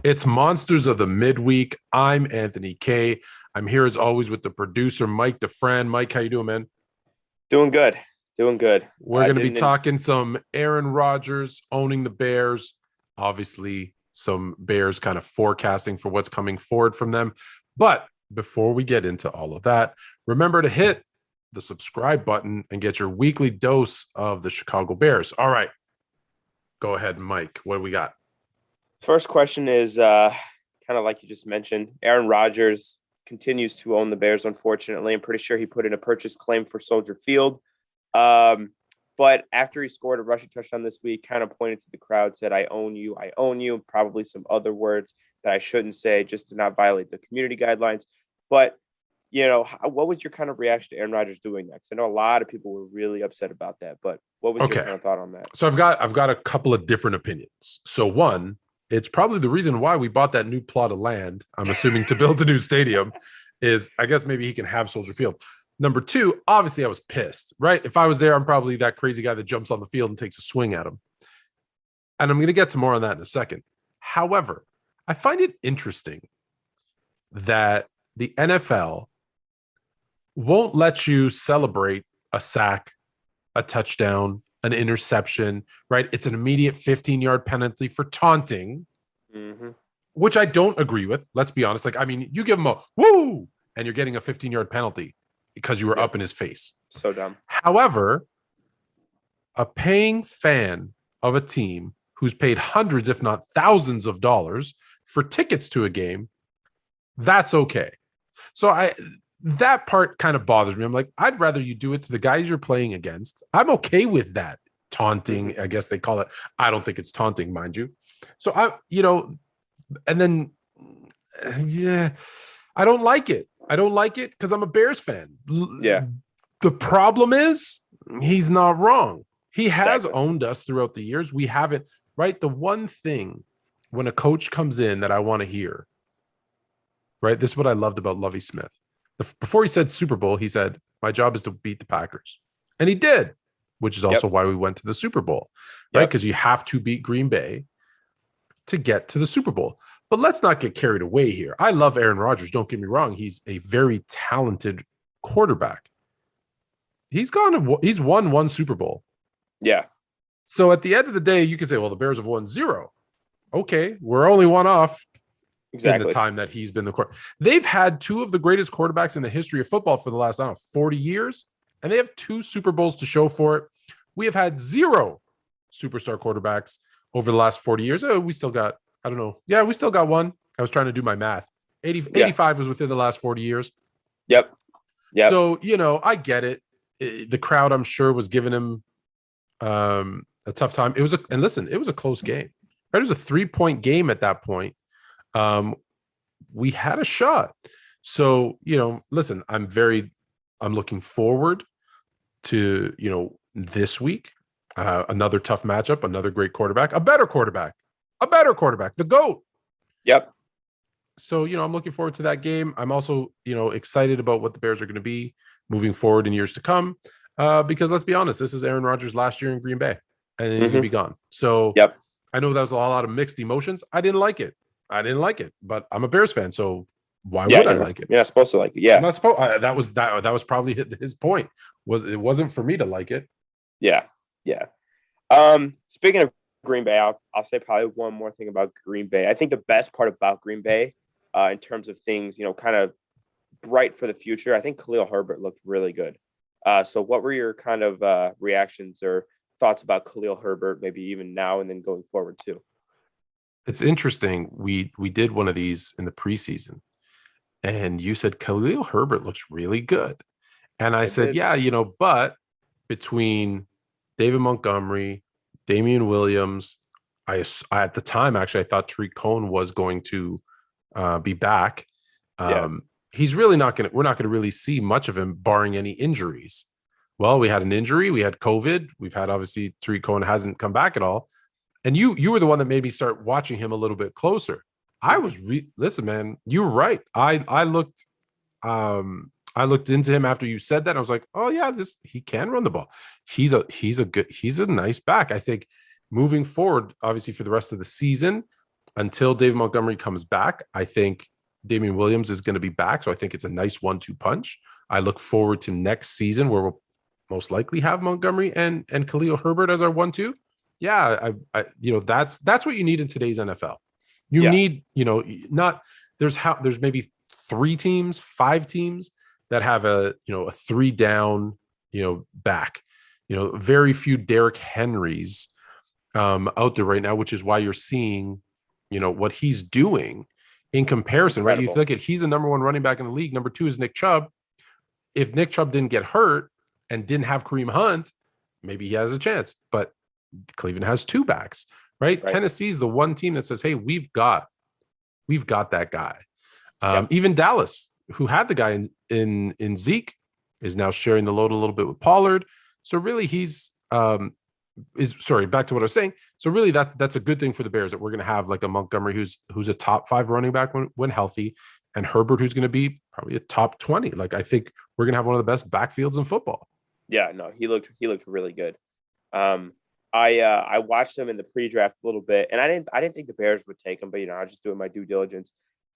It's Monsters of the Midweek. I'm Anthony K. I'm here as always with the producer, Mike DeFran. Mike, how you doing, man? Doing good. Doing good. We're going to be Didn't talking some Aaron Rodgers owning the Bears. Obviously, some Bears kind of forecasting for what's coming forward from them. But before we get into all of that, remember to hit the subscribe button and get your weekly dose of the Chicago Bears. All right. Go ahead, Mike. What do we got? First question is kind of like you just mentioned. Aaron Rodgers continues to own the Bears, unfortunately. I'm pretty sure he put in a purchase claim for Soldier Field. But after he scored a rushing touchdown this week, kind of pointed to the crowd, said, I own you, probably some other words that I shouldn't say just to not violate the community guidelines. But, what was your kind of reaction to Aaron Rodgers doing that? Because I know a lot of people were really upset about that, but what was your Okay. kind of thought on that? So I've got a couple of different opinions. So one, it's probably the reason why we bought that new plot of land, I'm assuming to build a new stadium, is I guess maybe he can have Soldier Field. Number two, obviously I was pissed, right? If I was there, I'm probably that crazy guy that jumps on the field and takes a swing at him. And I'm going to get to more on that in a second. However, I find it interesting that the NFL won't let you celebrate a sack, a touchdown, an interception, right? It's an immediate 15-yard penalty for taunting, which I don't agree with. Let's be honest. You give him a woo, and you're getting a 15-yard penalty because you were up in his face. So dumb. However, a paying fan of a team who's paid hundreds, if not thousands of dollars for tickets to a game, that's okay. So that part kind of bothers me. I'm like, I'd rather you do it to the guys you're playing against. I'm okay with that. Taunting, I guess they call it. I don't think it's taunting, mind you. So and then, yeah, I don't like it. I don't like it because I'm a Bears fan. Yeah. The problem is he's not wrong. He has Exactly. owned us throughout the years. We haven't, right? The one thing when a coach comes in that I want to hear, right? This is what I loved about Lovie Smith. Before he said Super Bowl, he said, my job is to beat the Packers. And he did, which is also why we went to the Super Bowl, right? Because you have to beat Green Bay to get to the Super Bowl. But let's not get carried away here. I love Aaron Rodgers. Don't get me wrong. He's a very talented quarterback. He's won one Super Bowl. Yeah. So at the end of the day, you can say, well, the Bears have won 0. Okay, we're only one off. Exactly. In the time that he's been the quarterback. They've had two of the greatest quarterbacks in the history of football for the last, 40 years, and they have 2 Super Bowls to show for it. We have had 0 superstar quarterbacks over the last 40 years. Oh, we still got, I don't know. Yeah, we still got one. I was trying to do my math. 85 was within the last 40 years. Yep. So, I get it. The crowd, I'm sure, was giving him a tough time. It was a close game. Right? It was a 3-point game at that point. We had a shot. So, listen, I'm looking forward to, this week, another tough matchup, another great quarterback, a better quarterback, the GOAT. Yep. So, I'm looking forward to that game. I'm also, excited about what the Bears are going to be moving forward in years to come. Because let's be honest, this is Aaron Rodgers' last year in Green Bay and he's going to be gone. So I know that was a lot of mixed emotions. I didn't like it, but I'm a Bears fan, so why would I like it? You're not supposed to like it. Yeah, I'm not supposed. That was probably his point. It wasn't for me to like it. Yeah. Speaking of Green Bay, I'll say probably one more thing about Green Bay. I think the best part about Green Bay, in terms of things, kind of bright for the future, I think Khalil Herbert looked really good. So what were your kind of reactions or thoughts about Khalil Herbert, maybe even now and then going forward too? It's interesting. We did one of these in the preseason, and you said Khalil Herbert looks really good, and I said, yeah, but between David Montgomery, Damian Williams, I at the time actually I thought Tariq Cohen was going to be back. He's really not going to. We're not going to really see much of him, barring any injuries. Well, we had an injury, we had COVID, we've had obviously Tariq Cohen hasn't come back at all. And you were the one that made me start watching him a little bit closer. I was listen, man, you were right. I looked into him after you said that. I was like, oh yeah, he can run the ball. He's a nice back. I think moving forward, obviously for the rest of the season, until David Montgomery comes back, I think Damian Williams is going to be back. So I think it's a nice 1-2 punch. I look forward to next season where we'll most likely have Montgomery and Khalil Herbert as our 1-2. Yeah, that's what you need in today's NFL. You need, not there's maybe 3 teams, 5 teams that have a 3 down, back. Very few Derrick Henrys out there right now, which is why you're seeing, what he's doing in comparison, right? You look at, he's the number 1 running back in the league. Number 2 is Nick Chubb. If Nick Chubb didn't get hurt and didn't have Kareem Hunt, maybe he has a chance. But Cleveland has 2 backs, right? Tennessee's the one team that says, hey, we've got that guy. Even Dallas, who had the guy in Zeke, is now sharing the load a little bit with Pollard. So really back to what I was saying. So really that's a good thing for the Bears, that we're going to have like a Montgomery who's a top 5 running back when healthy, and Herbert who's going to be probably a top 20. Like, I think we're going to have one of the best backfields in football. Yeah, no, he looked really good. I watched him in the pre-draft a little bit, and I didn't think the Bears would take him, but I was just doing my due diligence.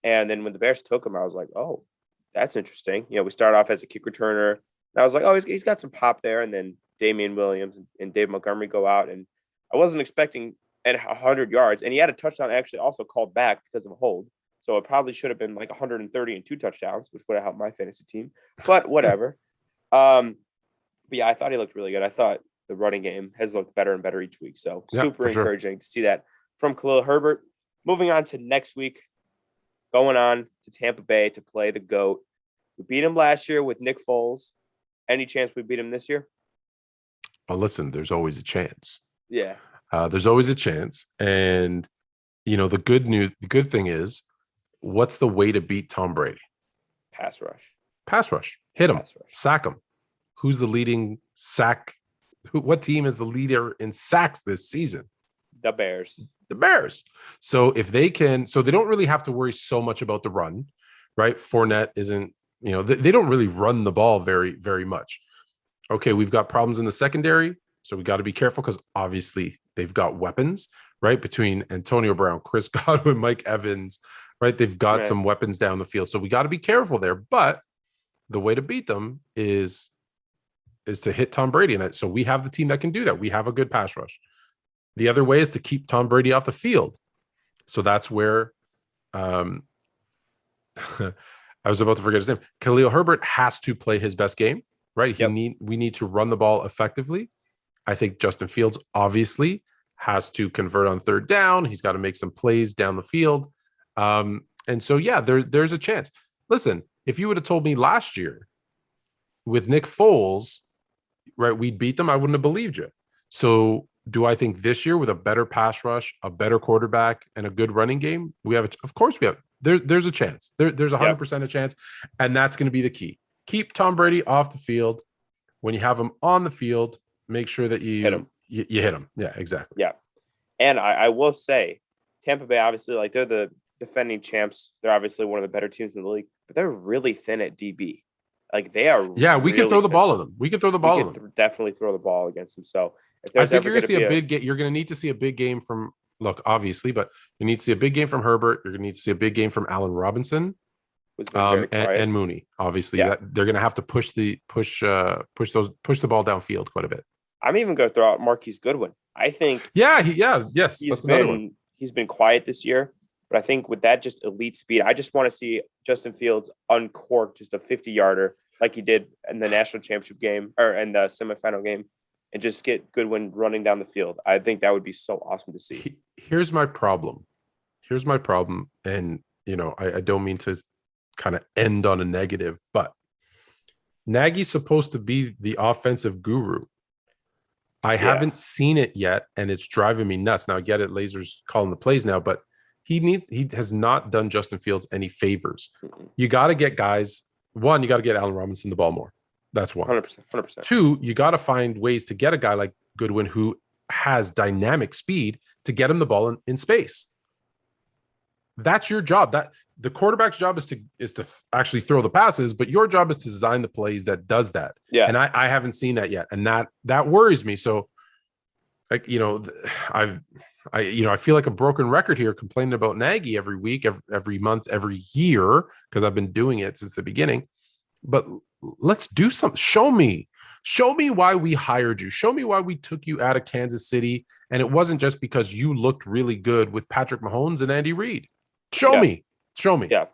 And then when the Bears took him, I was like, oh, that's interesting. We started off as a kick returner, and I was like, oh, he's got some pop there. And then Damian Williams and Dave Montgomery go out, and I wasn't expecting 100 yards, and he had a touchdown actually also called back because of a hold. So it probably should have been like 130 and 2 touchdowns, which would have helped my fantasy team. But whatever. But yeah, I thought he looked really good. I thought the running game has looked better and better each week. So super encouraging to see that from Khalil Herbert. Moving on to next week, going on to Tampa Bay to play the GOAT. We beat him last year with Nick Foles. Any chance we beat him this year? Well, listen, there's always a chance. Yeah. There's always a chance. And, the good thing is, what's the way to beat Tom Brady? Pass rush. Hit him. Sack him. Who's the leading sack? What team is the leader in sacks this season? The Bears. So if they can, so they don't really have to worry so much about the run, right? Fournette isn't, they don't really run the ball very, very much. Okay, we've got problems in the secondary, so we got to be careful because obviously they've got weapons, right? Between Antonio Brown, Chris Godwin, Mike Evans, right? They've got some weapons down the field, so we got to be careful there. But the way to beat them is to hit Tom Brady. And so we have the team that can do that. We have a good pass rush. The other way is to keep Tom Brady off the field. So that's where I was about to forget his name. Khalil Herbert has to play his best game, right? We need to run the ball effectively. I think Justin Fields obviously has to convert on 3rd down. He's got to make some plays down the field. And so, yeah, there's a chance. Listen, if you would have told me last year with Nick Foles, right, we'd beat them, I wouldn't have believed you. So do I think this year with a better pass rush, a better quarterback, and a good running game, of course we have. There's a chance. There's 100% a chance. And that's going to be the key. Keep Tom Brady off the field. When you have him on the field, make sure that you hit him. You hit him. Yeah, exactly. Yeah. And I will say, Tampa Bay, obviously, like, they're the defending champs. They're obviously one of the better teams in the league, but they're really thin at DB. Like, they are. Yeah, we can throw the ball at them. We can throw the ball at them. Definitely throw the ball against them. So I think you're going to see a big game. You're going to need to see a big game from, obviously, but you need to see a big game from Herbert. You're going to need to see a big game from Allen Robinson and Mooney. Obviously, they're going to have to push the ball downfield quite a bit. I'm even going to throw out Marquise Goodwin. I think. Yes. He's been quiet this year, but I think with that just elite speed, I just want to see Justin Fields uncork just a 50-yarder like he did in the national championship game or in the semifinal game, and just get Goodwin running down the field. I think that would be so awesome to see. Here's my problem. And, I don't mean to kind of end on a negative, but Nagy's supposed to be the offensive guru. I haven't seen it yet, and it's driving me nuts. Now, I get it. Laser's calling the plays now, but he has not done Justin Fields any favors. You got to get guys. One, you got to get Allen Robinson the ball more. That's one. 100%. 2, you got to find ways to get a guy like Goodwin who has dynamic speed to get him the ball in space. That's your job. That the quarterback's job is to actually throw the passes, but your job is to design the plays that does that. Yeah. And I haven't seen that yet, and that worries me. So, like, I I feel like a broken record here complaining about Nagy every week, every month, every year, because I've been doing it since the beginning. But let's do something. Show me why we hired you. Show me why we took you out of Kansas City. And it wasn't just because you looked really good with Patrick Mahomes and Andy Reid. Show me. Yeah.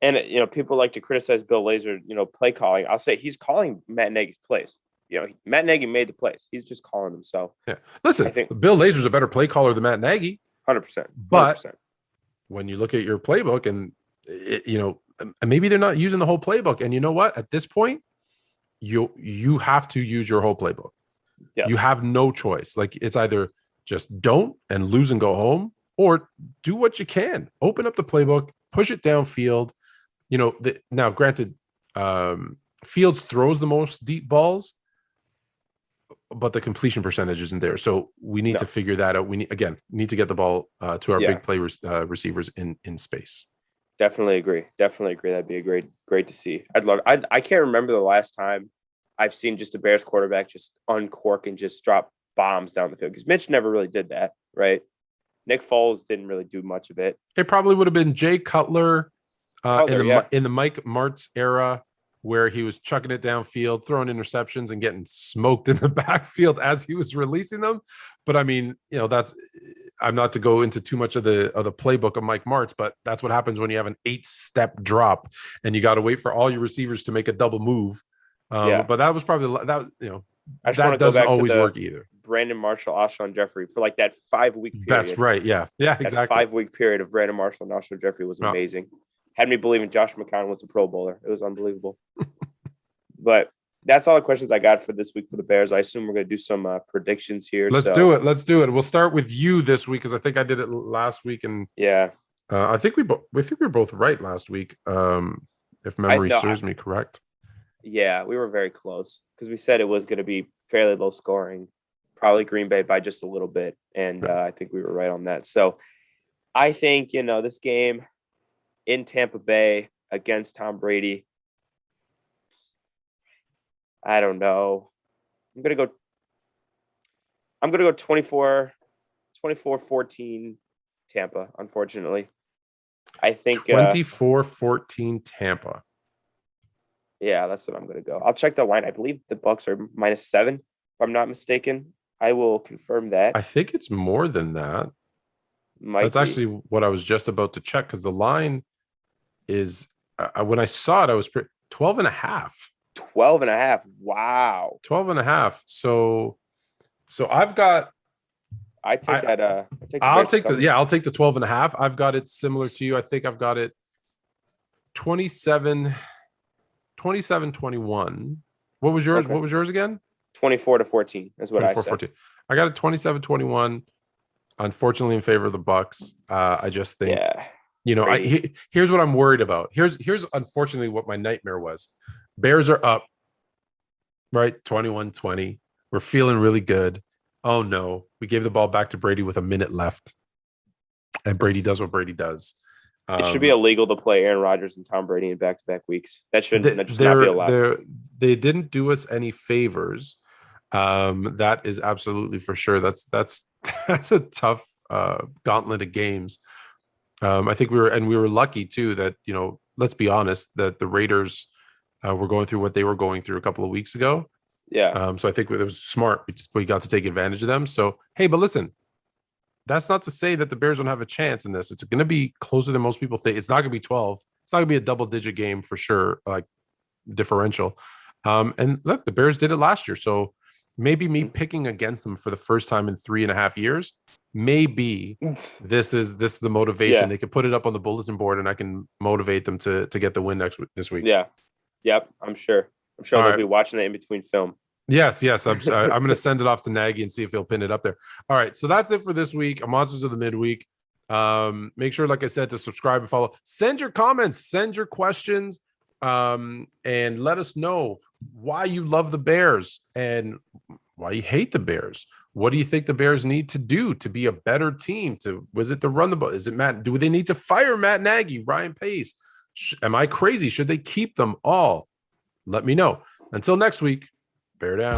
And, people like to criticize Bill Lazor, play calling. I'll say he's calling Matt Nagy's plays. Matt Nagy made the plays. He's just calling himself. Yeah. Listen, I think Bill Lazor's a better play caller than Matt Nagy. 100%. But when you look at your playbook and, maybe they're not using the whole playbook. And you know what? At this point, you have to use your whole playbook. Yes. You have no choice. Like, it's either just don't and lose and go home, or do what you can. Open up the playbook, push it downfield. Now, granted, Fields throws the most deep balls, but the completion percentage isn't there. So we need to figure that out. We need to get the ball to our big play receivers in space. Definitely agree. That'd be a great to see. I can't remember the last time I've seen just a Bears quarterback just uncork and just drop bombs down the field, because Mitch never really did that, right? Nick Foles didn't really do much of it. It probably would have been Jay Cutler, in the Mike Martz era, where he was chucking it downfield, throwing interceptions and getting smoked in the backfield as he was releasing them. But I mean, I'm not to go into too much of the playbook of Mike Martz, but that's what happens when you have an 8-step drop and you got to wait for all your receivers to make a double move. But that was probably that doesn't always work either. Brandon Marshall, Alshon Jeffrey for like that 5-week period. That's right. Yeah, exactly. That 5-week period of Brandon Marshall and Alshon Jeffrey was amazing. Had me believing Josh McCown was a Pro Bowler. It was unbelievable. But that's all the questions I got for this week for the Bears. I assume we're going to do some predictions here. Let's do it. We'll start with you this week, because I think I did it last week, and I think we were both right last week, if memory serves me correct. Yeah, we were very close, because we said it was going to be fairly low scoring, probably Green Bay by just a little bit, and I think we were right on that. So I think this game in Tampa Bay against Tom Brady, I don't know. I'm going to go 24-14 Tampa, unfortunately. I think 24-14 Tampa. Yeah, that's what I'm going to go. I'll check the line. I believe the Bucs are -7, if I'm not mistaken. I will confirm that. I think it's more than that. That's actually what I was just about to check, because the line is, when I saw it, I was 12.5. 12.5. Wow. 12.5. So I've got. I'll take the 12.5. I've got it similar to you. I think I've got it 27-21. What was yours? Okay. What was yours again? 24-14 is what I said. 14. I got it 27-21. Unfortunately, in favor of the Bucs. I just think, here's what I'm worried about. Here's unfortunately what my nightmare was. Bears are up, right? 21-20. We're feeling really good. Oh no, we gave the ball back to Brady with a minute left, and Brady does what Brady does. It should be illegal to play Aaron Rodgers and Tom Brady in back-to-back weeks. That should not be allowed. They didn't do us any favors. That is absolutely for sure. That's a tough gauntlet of games. I think we were lucky too that, let's be honest, that the Raiders were going through what they were going through a couple of weeks ago. Yeah. So I think it was smart. We got to take advantage of them. So, hey, but listen, that's not to say that the Bears don't have a chance in this. It's going to be closer than most people think. It's not going to be 12. It's not going to be a double-digit game for sure, like differential. And look, the Bears did it last year. So maybe me picking against them for the first time in 3.5 years, maybe this is the motivation. Yeah. They could put it up on the bulletin board, and I can motivate them to get the win this week. Yeah. Yep. I'm sure they'll be watching it in between film. Yes. I'm going to send it off to Nagy and see if he'll pin it up there. All right. So that's it for this week. Monsters of the Midweek. Make sure, like I said, to subscribe and follow. Send your comments, send your questions, and let us know why you love the Bears and why you hate the Bears. What do you think the Bears need to do to be a better team? Was it to run the ball? Is it Matt? Do they need to fire Matt Nagy, Ryan Pace? Am I crazy? Should they keep them all? Let me know. Until next week, bear down.